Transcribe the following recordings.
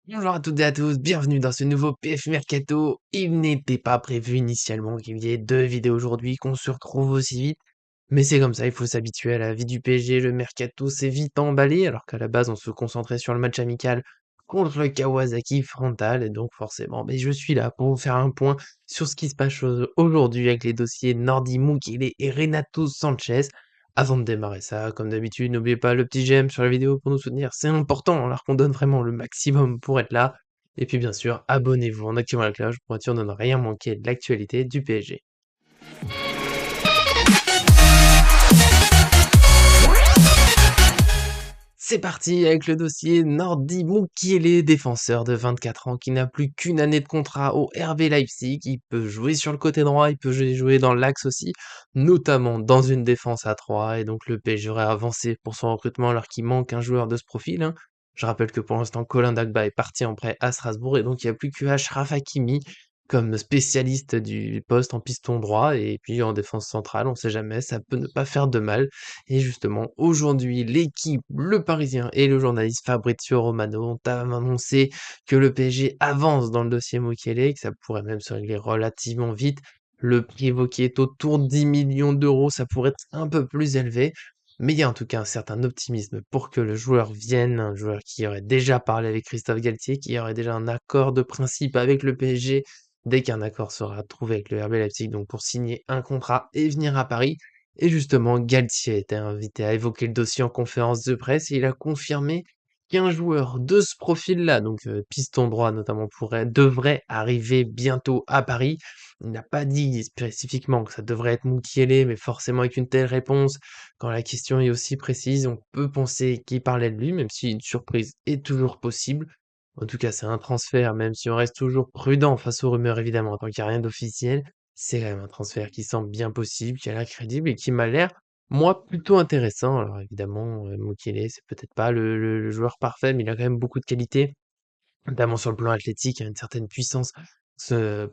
Bonjour à toutes et à tous, bienvenue dans ce nouveau PF Mercato. Il n'était pas prévu initialement qu'il y ait deux vidéos aujourd'hui, qu'on se retrouve aussi vite. Mais c'est comme ça, il faut s'habituer à la vie du PSG. Le Mercato s'est vite emballé, alors qu'à la base on se concentrait sur le match amical contre le Kawasaki Frontale. Et donc forcément, je suis là pour vous faire un point sur ce qui se passe aujourd'hui avec les dossiers Nordi Mukele et Renato Sanchez. Avant de démarrer ça, comme d'habitude, n'oubliez pas le petit j'aime sur la vidéo pour nous soutenir, c'est important, alors qu'on donne vraiment le maximum pour être là. Et puis bien sûr, abonnez-vous en activant la cloche pour être sûr de ne rien manquer de l'actualité du PSG. C'est parti avec le dossier Nordi Mukiele, défenseur de 24 ans qui n'a plus qu'une année de contrat au RB Leipzig. Il peut jouer sur le côté droit, il peut jouer dans l'axe aussi, notamment dans une défense à 3. Et donc le PSG aurait avancé pour son recrutement alors qu'il manque un joueur de ce profil, hein. Je rappelle que pour l'instant, Colin Dagba est parti en prêt à Strasbourg et donc il n'y a plus que Achraf Hakimi comme spécialiste du poste en piston droit. Et puis en défense centrale, on sait jamais, ça peut ne pas faire de mal. Et justement, aujourd'hui, l'équipe, le Parisien et le journaliste Fabrizio Romano ont annoncé que le PSG avance dans le dossier Mukele, que ça pourrait même se régler relativement vite. Le prix évoqué est autour de 10 millions d'euros, ça pourrait être un peu plus élevé. Mais il y a en tout cas un certain optimisme pour que le joueur vienne, un joueur qui aurait déjà parlé avec Christophe Galtier, qui aurait déjà un accord de principe avec le PSG, dès qu'un accord sera trouvé avec le RB Leipzig, donc pour signer un contrat et venir à Paris. Et justement, Galtier a été invité à évoquer le dossier en conférence de presse et il a confirmé qu'un joueur de ce profil-là, donc piston droit notamment, devrait arriver bientôt à Paris. Il n'a pas dit spécifiquement que ça devrait être Mukiele, mais forcément avec une telle réponse, quand la question est aussi précise, on peut penser qu'il parlait de lui, même si une surprise est toujours possible. En tout cas, c'est un transfert, même si on reste toujours prudent face aux rumeurs évidemment, tant qu'il n'y a rien d'officiel. C'est quand même un transfert qui semble bien possible, qui a l'air crédible et qui m'a l'air, moi, plutôt intéressant. Alors évidemment, Mukiele, c'est peut-être pas le joueur parfait, mais il a quand même beaucoup de qualités, notamment sur le plan athlétique, il a une certaine puissance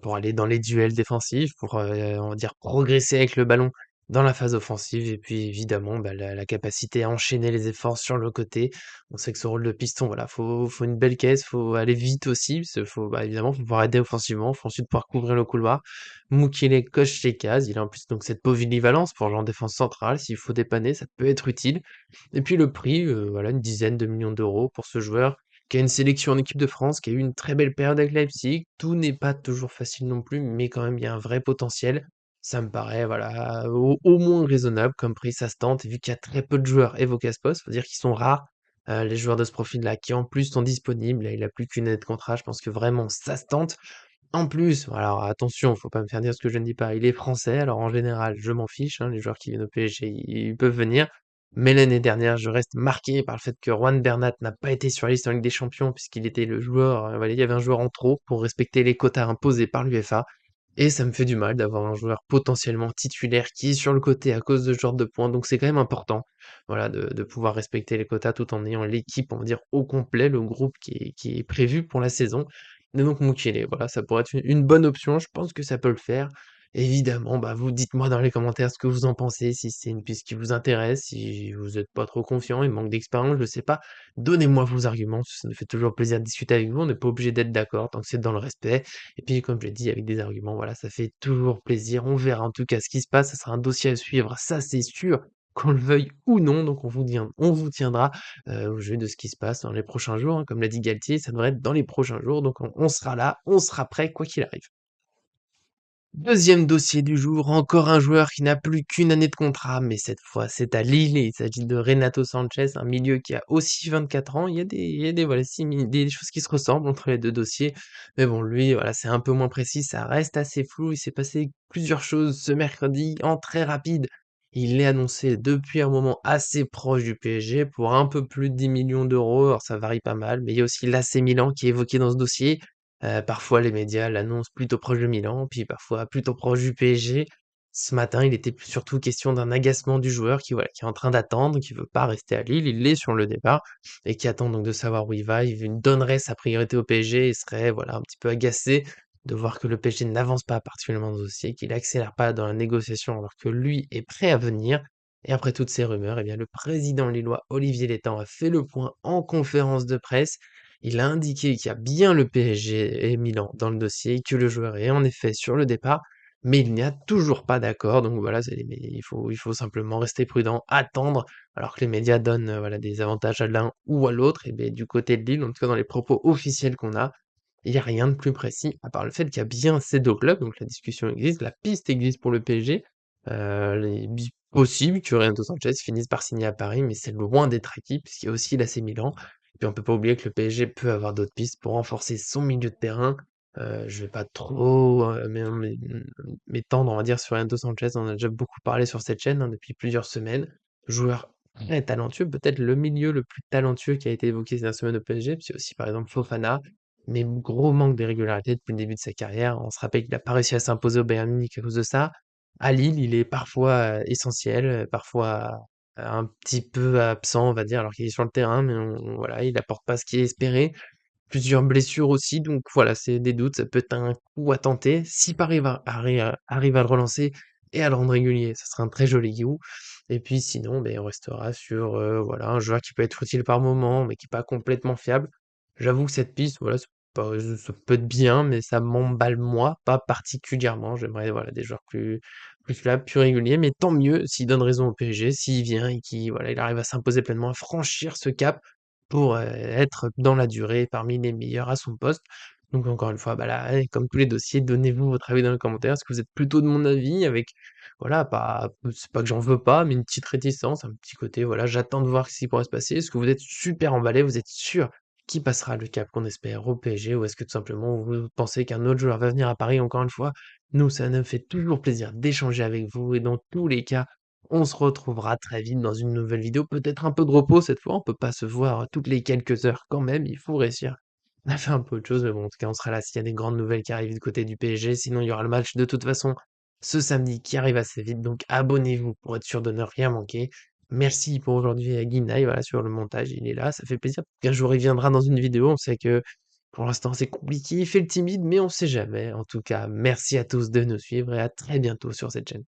pour aller dans les duels défensifs, pour, on va dire, progresser avec le ballon dans la phase offensive et puis évidemment, la capacité à enchaîner les efforts sur le côté. On sait que ce rôle de piston, voilà, faut une belle caisse, faut aller vite aussi, parce qu'il faut, évidemment, faut pouvoir aider offensivement, faut ensuite pouvoir couvrir le couloir. Mukiele coche les cases, il a en plus donc cette polyvalence pour jouer en défense centrale, s'il faut dépanner, ça peut être utile. Et puis le prix, voilà, une dizaine de millions d'euros pour ce joueur qui a une sélection en équipe de France, qui a eu une très belle période avec Leipzig. Tout n'est pas toujours facile non plus, mais quand même, il y a un vrai potentiel. Ça me paraît, voilà, au moins raisonnable comme prix, ça se tente. Et vu qu'il y a très peu de joueurs évoqués à ce poste, faut dire qu'ils sont rares, les joueurs de ce profil-là, qui en plus sont disponibles. Là, il a plus qu'une année de contrat, je pense que vraiment ça se tente. En plus, alors attention, faut pas me faire dire ce que je ne dis pas, il est français, alors en général, je m'en fiche, hein, les joueurs qui viennent au PSG, ils peuvent venir. Mais l'année dernière, je reste marqué par le fait que Juan Bernat n'a pas été sur la liste en Ligue des Champions, puisqu'il était le joueur, voilà, il y avait un joueur en trop pour respecter les quotas imposés par l'UEFA. Et ça me fait du mal d'avoir un joueur potentiellement titulaire qui est sur le côté à cause de ce genre de points. Donc c'est quand même important, voilà, de pouvoir respecter les quotas tout en ayant l'équipe, on va dire, au complet, le groupe qui est prévu pour la saison. Et donc Mukiele, voilà, ça pourrait être une bonne option, je pense que ça peut le faire. Évidemment, vous dites-moi dans les commentaires ce que vous en pensez, si c'est une piste qui vous intéresse, si vous êtes pas trop confiant, il manque d'expérience, je sais pas. Donnez-moi vos arguments, ça nous fait toujours plaisir de discuter avec vous, on n'est pas obligé d'être d'accord tant que c'est dans le respect. Et puis, comme je l'ai dit, avec des arguments, voilà, ça fait toujours plaisir. On verra en tout cas ce qui se passe, ça sera un dossier à suivre, ça c'est sûr, qu'on le veuille ou non. Donc on vous tiendra au jeu de ce qui se passe dans les prochains jours, hein. Comme l'a dit Galtier, ça devrait être dans les prochains jours, donc on sera là, on sera prêt quoi qu'il arrive. Deuxième dossier du jour, encore un joueur qui n'a plus qu'une année de contrat, mais cette fois c'est à Lille et il s'agit de Renato Sanchez, un milieu qui a aussi 24 ans. Il y a des, voilà, des choses qui se ressemblent entre les deux dossiers, mais bon, lui, voilà, c'est un peu moins précis, ça reste assez flou. Il s'est passé plusieurs choses ce mercredi en très rapide. Il est annoncé depuis un moment assez proche du PSG pour un peu plus de 10 millions d'euros. Alors ça varie pas mal, mais il y a aussi l'AC Milan qui est évoqué dans ce dossier. Parfois les médias l'annoncent plutôt proche de Milan, puis parfois plutôt proche du PSG. Ce matin, il était surtout question d'un agacement du joueur qui, voilà, qui est en train d'attendre, qui veut pas rester à Lille, il est sur le départ et qui attend donc de savoir où il va. Il donnerait sa priorité au PSG et serait, voilà, un petit peu agacé de voir que le PSG n'avance pas particulièrement dans ce dossier, qu'il accélère pas dans la négociation alors que lui est prêt à venir. Et après toutes ces rumeurs, eh bien, le président lillois Olivier Létang a fait le point en conférence de presse Il a indiqué qu'il y a bien le PSG et Milan dans le dossier, que le joueur est en effet sur le départ, mais il n'y a toujours pas d'accord. Donc voilà, mais il faut simplement rester prudent, attendre, alors que les médias donnent voilà, des avantages à l'un ou à l'autre. Et bien du côté de Lille, en tout cas dans les propos officiels qu'on a, il n'y a rien de plus précis, à part le fait qu'il y a bien ces 2 clubs, donc la discussion existe, la piste existe pour le PSG. Les bi Possible que Renato Sanchez finisse par signer à Paris, mais c'est loin d'être acquis, puisqu'il y a aussi l'AC Milan. Et puis on peut pas oublier que le PSG peut avoir d'autres pistes pour renforcer son milieu de terrain. Je vais pas trop, m'étendre, on va dire, sur Renato Sanchez. On en a déjà beaucoup parlé sur cette chaîne, hein, depuis plusieurs semaines. Joueur très talentueux, peut-être le milieu le plus talentueux qui a été évoqué ces dernières semaines au PSG. Puis il y a aussi par exemple Fofana, mais gros manque de régularité depuis le début de sa carrière. On se rappelle qu'il a pas réussi à s'imposer au Bayern Munich à cause de ça. À Lille, il est parfois, essentiel, parfois un petit peu absent, on va dire, alors qu'il est sur le terrain, mais voilà, il apporte pas ce qui est espéré. Plusieurs blessures aussi, donc voilà, c'est des doutes, ça peut être un coup à tenter. Si Paris arrive à le relancer et à le rendre régulier, ça serait un très joli coup. Et puis sinon, beh, on restera sur, voilà, un joueur qui peut être utile par moment, mais qui est pas complètement fiable. J'avoue que cette piste, voilà, ça peut être bien, mais ça m'emballe moi, pas particulièrement. J'aimerais, voilà, des joueurs plus fiables, plus réguliers, mais tant mieux s'il donne raison au PSG, s'il vient et qu'il voilà, il arrive à s'imposer pleinement, à franchir ce cap pour, être dans la durée parmi les meilleurs à son poste. Donc encore une fois, bah, là, comme tous les dossiers, donnez-vous votre avis dans les commentaires. Est-ce que vous êtes plutôt de mon avis avec voilà, pas c'est pas que j'en veux pas, mais une petite réticence, un petit côté, voilà, j'attends de voir ce qui pourrait se passer. Est-ce que vous êtes super emballé? Vous êtes sûr qu'il passera le cap qu'on espère au PSG? Ou est-ce que tout simplement vous pensez qu'un autre joueur va venir à Paris? Encore une fois, nous, ça nous fait toujours plaisir d'échanger avec vous et dans tous les cas, on se retrouvera très vite dans une nouvelle vidéo. Peut-être un peu de repos cette fois, on peut pas se voir toutes les quelques heures quand même, il faut réussir à faire un peu autre chose. Mais bon, en tout cas, on sera là s'il y a des grandes nouvelles qui arrivent du côté du PSG. Sinon, il y aura le match de toute façon ce samedi qui arrive assez vite. Donc abonnez-vous pour être sûr de ne rien manquer. Merci pour aujourd'hui à Guinay, voilà, sur le montage, il est là, ça fait plaisir. Qu'un jour il viendra dans une vidéo, on sait que pour l'instant c'est compliqué, il fait le timide, mais on sait jamais. En tout cas, merci à tous de nous suivre et à très bientôt sur cette chaîne.